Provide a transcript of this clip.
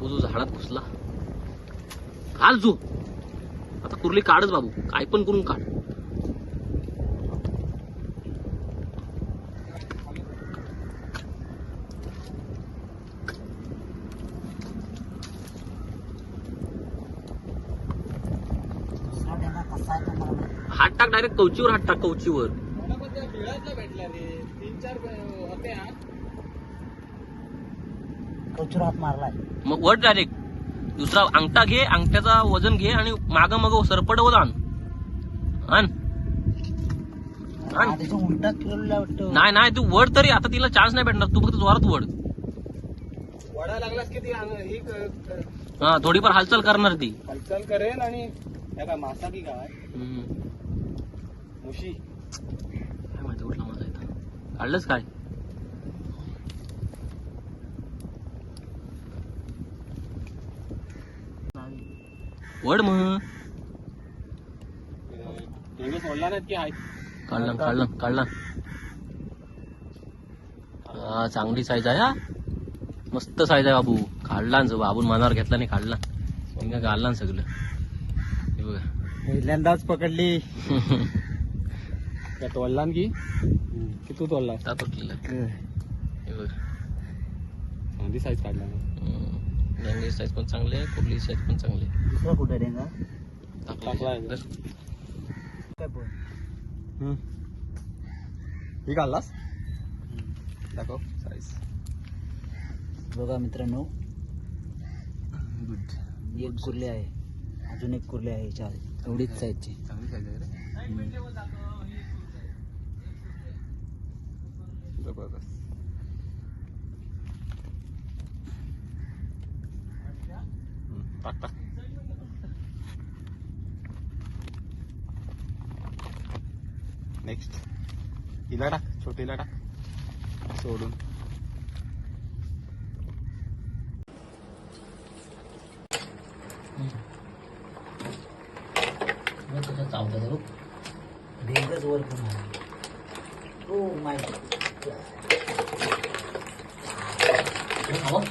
बाबू जो झाडात घुसला. घाल जो आता कुर्ली काढच बाबू, काय पण करून काढ. हात टाक डायरेक्ट कवचीवर, हात टाक कवचीवर. हात मारलाय मग वर डायरेक्ट दुसरा अंगठा घे, अंगठ्याचा वजन घे आणि माग मग सरपटवत आण. उलटा फिरवला वाटतं. नाही नाही तू वड तरी, आता तिला चान्स नाही भेटणार. तू फक्त जोरात वड. वडा लागलास की ती हा थोडीफार हालचाल करणार ती. हालचाल करेल. आणि काय मासा की काय मुशी काय माहिती कुठला माझा इथं काढलंच काय. वड मग सोडला नाही की आहे. काढला काढला काढला. हा चांगली साईज आहे. हा मस्त साईज आहे बाबू. काढला बाबून मनावर घेतला नाही, काढला घालला सगळं. हे बघा पहिल्यांदाच पकडली. तोडला की तू तोडला तुटलेला. हे बघा चांगली साईज काढला. लेंगी साईज पण चांगली आहे, कुर्ली साईज पण चांगली आहे. दुसरा कुठे रेंगा ही काढलास दाखव साईज. बघा मित्रांनो, एक कुर्ली आहे, अजून एक कुर्ली आहे. एवढीच साईजची चांगली साईज आहे रे. जबरदस्त. टाक टाक. नेक्स्ट हिला टाक, छोटीला टाक सोडून. भेंगच वर पण आहे. ओ माय हवा